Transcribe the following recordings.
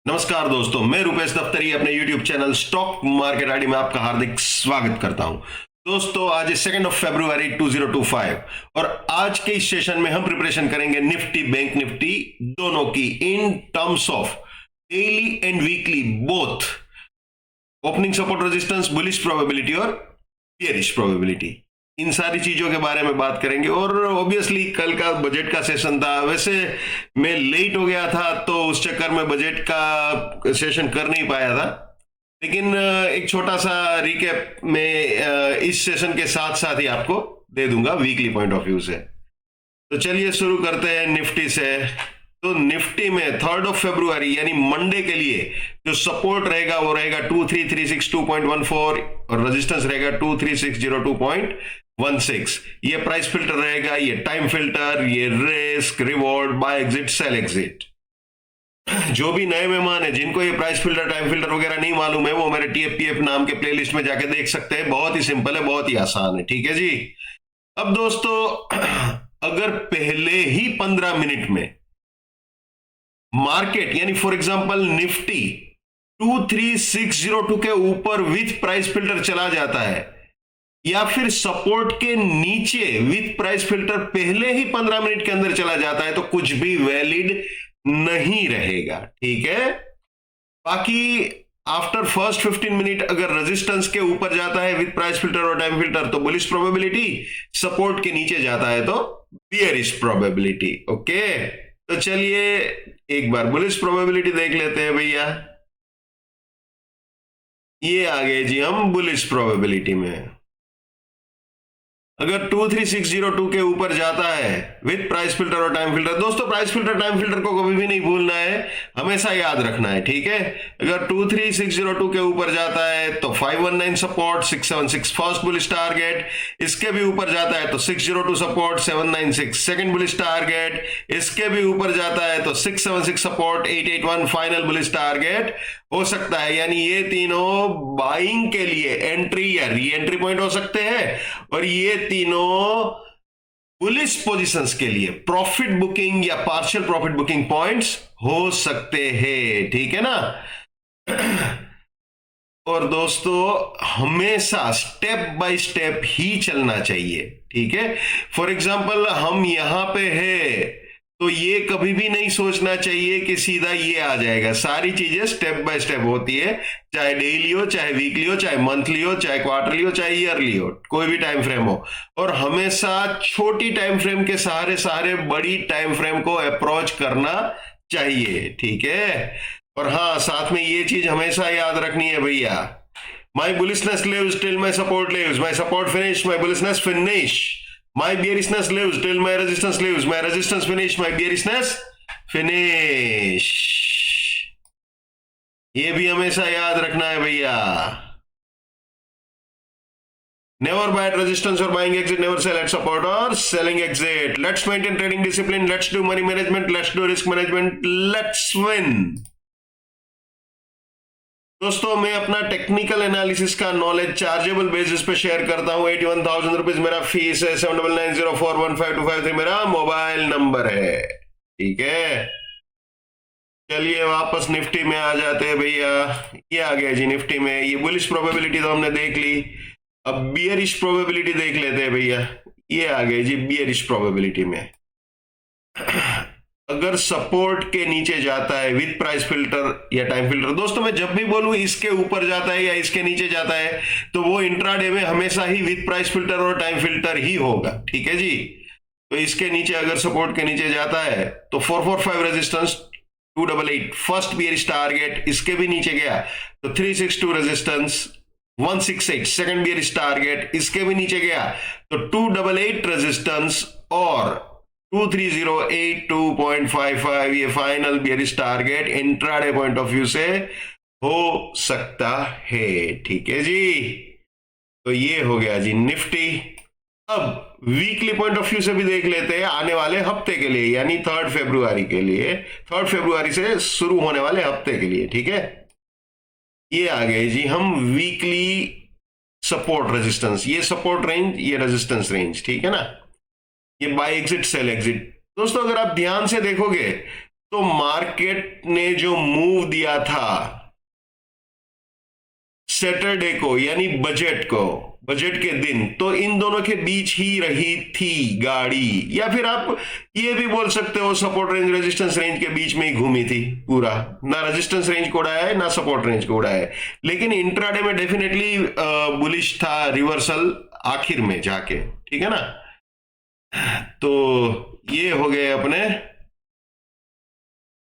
नमस्कार दोस्तों, मैं रुपेश दफ्तरी अपने YouTube channel stock market ID में आपका हार्दिक स्वागत करता हूं। दोस्तों, आज 2 फरवरी 2025 और आज के इस सेशन में हम प्रिपरेशन करेंगे निफ्टी बैंक निफ्टी दोनों की in terms of daily and weekly both opening support resistance, bullish probability और बियरिश प्रोबेबिलिटी। इन सारी चीजों के बारे में बात करेंगे। और ऑब्वियसली कल का बजट का सेशन था, वैसे मैं लेट हो गया था तो उस चक्कर में बजट का सेशन कर नहीं पाया था, लेकिन एक छोटा सा रिकैप में इस सेशन के साथ साथ ही आपको दे दूंगा वीकली पॉइंट ऑफ व्यू से। तो चलिए शुरू करते हैं निफ्टी से। तो निफ्टी में 3 फरवरी यानी मंडे के लिए जो सपोर्ट रहेगा वो रहेगा 2336.2.14 और रेजिस्टेंस रहेगा 2360.2.16। ये प्राइस फिल्टर रहेगा, ये टाइम फिल्टर, ये risk reward, buy exit, sell exit. जो भी नए मेहमान है जिनको ये प्राइस फिल्टर टाइम फिल्टर वगैरह नहीं मालूम है, वो मेरे TFPF नाम के प्लेलिस्ट में जाके देख सकते हैं। बहुत ही सिंपल है, बहुत ही आसान है। ठीक है जी। अब दोस्तों, अगर पहले ही 15 मिनट में मार्केट यानी फॉर एग्जांपल निफ्टी 23602 के ऊपर विथ प्राइस फिल्टर चला जाता है या फिर सपोर्ट के नीचे विथ प्राइस फिल्टर पहले ही 15 मिनट के अंदर चला जाता है, तो कुछ भी वैलिड नहीं रहेगा। ठीक है। बाकी आफ्टर फर्स्ट 15 मिनट अगर रेजिस्टेंस के ऊपर जाता है विथ प्राइस फिल्टर और टाइम फिल्टर तो बुलिश प्रोबेबिलिटी, सपोर्ट के नीचे जाता है तो बियरिश प्रोबेबिलिटी। ओके, तो चलिए एक बार बुलिश प्रोबेबिलिटी देख लेते हैं भैया। ये आ गए जी हम बुलिश प्रोबेबिलिटी में। अगर 23602 के ऊपर जाता है विथ प्राइस फिल्टर और टाइम फिल्टर, दोस्तों प्राइस फिल्टर टाइम फिल्टर को कभी भी नहीं भूलना है, हमेशा याद रखना है। ठीक है। अगर 23602 के ऊपर जाता है तो 519 सपोर्ट, 676 फर्स्ट बुलिश टारगेट, इसके भी ऊपर जाता है तो 602 सपोर्ट, 796 सेकंड बुलिश टारगेट, इसके भी ऊपर जाता है तो 676 सपोर्ट, 881 फाइनल बुलिश टारगेट हो सकता है। यानी ये तीनों बाइंग के लिए एंट्री या री एंट्री पॉइंट हो सकते हैं और ये तीनों बुलिश पोजीशंस के लिए प्रॉफिट बुकिंग या पार्शियल प्रॉफिट बुकिंग पॉइंट्स हो सकते हैं। ठीक है ना। और दोस्तों, हमेशा स्टेप बाय स्टेप ही चलना चाहिए। ठीक है। फॉर एग्जांपल हम यहां पे है तो ये कभी भी नहीं सोचना चाहिए कि सीधा ये आ जाएगा। सारी चीजें स्टेप बाय स्टेप होती है, चाहे डेली हो, चाहे वीकली हो, चाहे मंथली हो, चाहे क्वार्टरली हो, चाहे ईयरली हो, कोई भी टाइम फ्रेम हो। और हमेशा छोटी टाइम फ्रेम के सहारे सहारे बड़ी टाइम फ्रेम को अप्रोच करना चाहिए। ठीक है। और हाँ, साथ में ये चीज हमेशा याद रखनी है भैया, my bullishness lives till my support lives, my support finish, my bullishness finish, my bearishness lives till my resistance lives, my resistance finish, my bearishness finish। ये भी हमेशा याद रखना है भैया। Never buy at resistance or buying exit, never sell at support or selling exit। Let's maintain trading discipline, let's do money management, let's do risk management, let's win। दोस्तों, मैं अपना टेक्निकल एनालिसिस का नॉलेज चार्जेबल बेसिस पे share करता हूं। 81,000 rupees मेरा fees है, 7990415253 मेरा मोबाइल नंबर है। ठीक है। चलिए वापस निफ्टी में आ जाते हैं भैया। ये आ गया जी निफ्टी में। ये बुलिश प्रोबेबिलिटी तो हमने देख ली, अब बियरिश प्रोबेबिलिटी देख लेते हैं भैया। ये आ गए जी बियरिश प्रोबेबिलिटी में। अगर सपोर्ट के नीचे जाता है विथ प्राइस फिल्टर या टाइम फिल्टर, दोस्तों मैं जब भी बोलूं इसके ऊपर जाता है या इसके नीचे जाता है तो वो इंट्राडे में हमेशा ही विथ प्राइस फिल्टर और टाइम फिल्टर ही होगा। ठीक है जी। तो इसके नीचे अगर सपोर्ट के नीचे जाता है तो 445 रेजिस्टेंस, 288 फर्स्ट बियरिश टारगेट, इसके भी नीचे गया तो 362 रेजिस्टेंस, 168 सेकंड बियरिश टारगेट, इसके भी नीचे गया तो 288 रेजिस्टेंस और 2308.2.55 ये final bearish target intraday point of view से हो सकता है। ठीक है जी। तो ये हो गया जी निफ्टी। अब वीकली पॉइंट ऑफ व्यू से भी देख लेते हैं आने वाले हफ्ते के लिए, यानी 3 फरवरी के लिए, 3 फरवरी से शुरू होने वाले हफ्ते के लिए। ठीक है। ये आ गए जी हम वीकली सपोर्ट रेजिस्टेंस, ये सपोर्ट रेंज, ये रेजिस्टेंस रेंज। ठीक है ना। ये बाय एग्जिट सेल एग्जिट। दोस्तों अगर आप ध्यान से देखोगे तो मार्केट ने जो मूव दिया था सैटरडे को, यानी बजट के दिन, तो इन दोनों के बीच ही रही थी गाड़ी, या फिर आप ये भी बोल सकते हो सपोर्ट रेंज रेजिस्टेंस रेंज के बीच में ही घूमी थी पूरा, ना रेजिस्टेंस रेंज को उड़ाया है ना सपोर्ट रेंज को उड़ाया है, लेकिन इंट्राडे में डेफिनेटली बुलिश था, रिवर्सल आखिर में जाके, ठीक है ना। तो ये हो गए अपने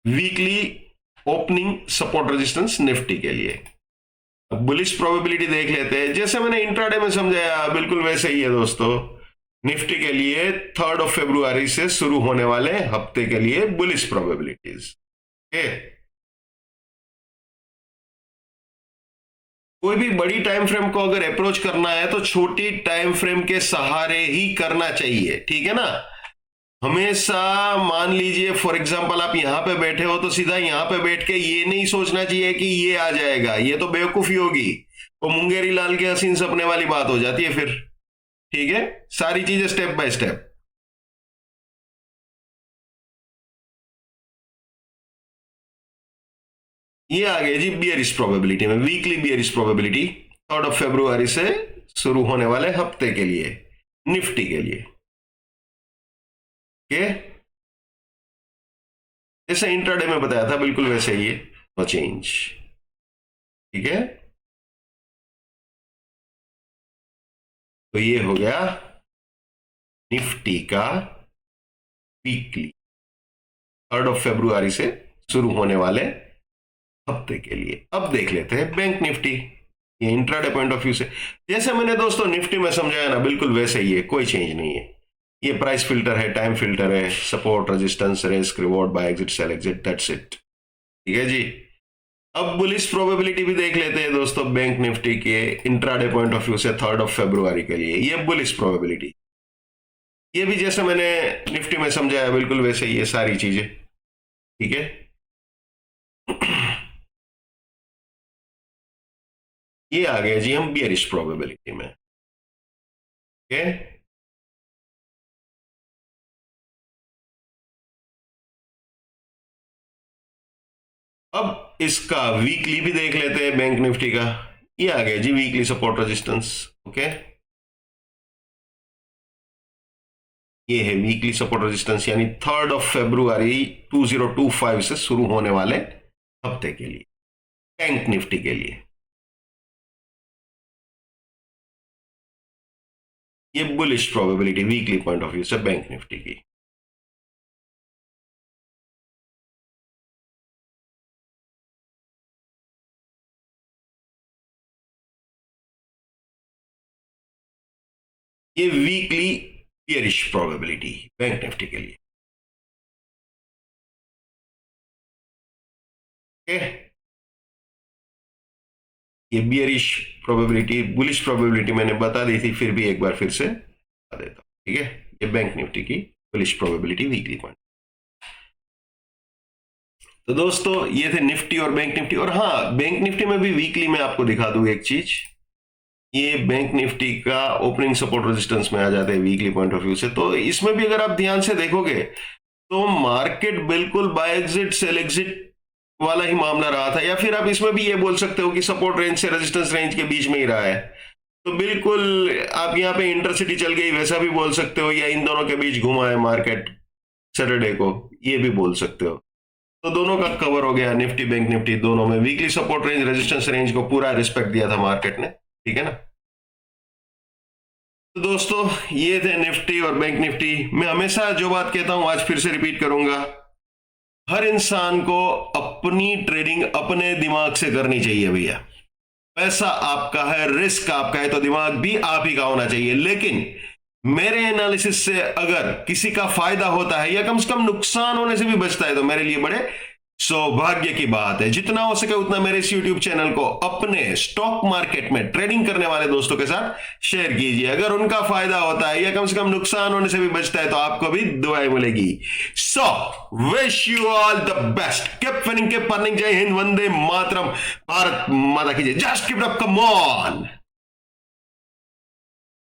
weekly opening support resistance Nifty के लिए। बुलिश प्रोबेबिलिटी देख लेते हैं, जैसे मैंने इंट्राडे में समझाया बिल्कुल वैसे ही है दोस्तों। निफ्टी के लिए 3 फरवरी से शुरू होने वाले हफ्ते के लिए बुलिश प्रोबेबिलिटीज। कोई भी बड़ी टाइम फ्रेम को अगर अप्रोच करना है तो छोटी टाइम फ्रेम के सहारे ही करना चाहिए, ठीक है ना। हमेशा मान लीजिए फॉर एग्जांपल आप यहां पे बैठे हो तो सीधा यहां पे बैठ के ये नहीं सोचना चाहिए कि ये आ जाएगा, ये तो बेवकूफी होगी, वो मुंगेरी लाल के हसीन सपने वाली बात हो जाती है फिर, ठीक है। सारी चीजें स्टेप बाय स्टेप। ये आ गया जी बियरिश प्रोबेबिलिटी में, वीकली बियरिश प्रोबेबिलिटी 3 फरवरी से शुरू होने वाले हफ्ते के लिए निफ्टी के लिए। जैसे इंट्राडे में बताया था बिल्कुल वैसे ही है, नो चेंज, ठीक है। तो ये हो गया निफ्टी का वीकली 3 फरवरी से शुरू होने वाले हफ्ते के लिए। अब देख लेते हैं बैंक निफ्टी, ये इंट्राडे पॉइंट ऑफ व्यू से। जैसे मैंने दोस्तों निफ्टी में समझाया ना बिल्कुल वैसे ही है, कोई चेंज नहीं है। ये प्राइस फिल्टर है, टाइम फिल्टर है, support resistance risk reward buy exit sell exit, that's it, ठीक है जी। अब बुलिश प्रोबेबिलिटी भी देख लेते हैं दोस्तों बैंक निफ्टी के इंट्राडे पॉइंट ऑफ व्यू से 3 फरवरी के लिए। ये बुलिश प्रोबेबिलिटी, ये भी जैसे मैंने निफ्टी में समझाया बिल्कुल वैसे ही है सारी चीजें, ठीक है। ये आ गया जी हम बियरिश प्रोबेबिलिटी में, ठीक है। अब इसका वीकली भी देख लेते हैं बैंक निफ्टी का। ये आ गया जी वीकली सपोर्ट रेजिस्टेंस, ओके। ये है वीकली सपोर्ट रेजिस्टेंस, यानी 3 फरवरी 2025 से शुरू होने वाले हफ्ते के लिए बैंक निफ्टी के लिए। ये bullish probability weekly point of view से बैंक निफ्टी की। ये weekly bearish probability bank Nifty के लिए, ये बियरिश प्रोबेबिलिटी बुलिश प्रोबेबिलिटी मैंने बता दी थी, फिर भी एक बार फिर से बता देता हूं, ठीक है। ये बैंक निफ्टी की बुलिश प्रोबेबिलिटी वीकली पॉइंट। तो दोस्तों ये थे निफ्टी और बैंक निफ्टी। और हाँ, बैंक निफ्टी में भी वीकली में आपको दिखा दूं एक चीज, ये बैंक निफ्टी का ओपनिंग सपोर्ट रेजिस्टेंस में आ जाते हैं वीकली पॉइंट ऑफ व्यू से। तो इसमें भी अगर आप ध्यान से देखोगे तो मार्केट बिल्कुल बाय एग्जिट सेल एग्जिट वाला ही मामला रहा था, या फिर आप इसमें भी ये बोल सकते हो कि सपोर्ट रेंज से रेजिस्टेंस रेंज के बीच में ही रहा है। तो बिल्कुल आप यहाँ पे इंटरसिटी चल गई वैसा भी बोल सकते हो, या इन दोनों के बीच घुमा है मार्केट सैटरडे को, ये भी बोल सकते हो। तो दोनों का कवर हो गया, निफ्टी बैंक निफ्टी दोनों में weekly support range resistance range को पूरा रिस्पेक्ट दिया था मार्केट ने, ठीक है ना। तो दोस्तों ये थे निफ्टी और बैंक निफ्टी। मैं हमेशा जो बात कहता हूं आज फिर से रिपीट करूंगा, हर इंसान को अपनी ट्रेडिंग अपने दिमाग से करनी चाहिए भैया। पैसा आपका है, रिस्क आपका है, तो दिमाग भी आप ही का होना चाहिए। लेकिन मेरे एनालिसिस से अगर किसी का फायदा होता है या कम से कम नुकसान होने से भी बचता है तो मेरे लिए बड़े सौभाग्य की बात है। जितना हो सके उतना मेरे इस YouTube चैनल को अपने स्टॉक मार्केट में ट्रेडिंग करने वाले दोस्तों के साथ शेयर कीजिए। अगर उनका फायदा होता है या कम से कम नुकसान होने से भी बचता है तो आपको भी दुआएं मिलेगी। So wish you all the best, keep winning, keep earning. जय हिंद, वंदे मातरम, भारत माता की जय, just keep it up, come on.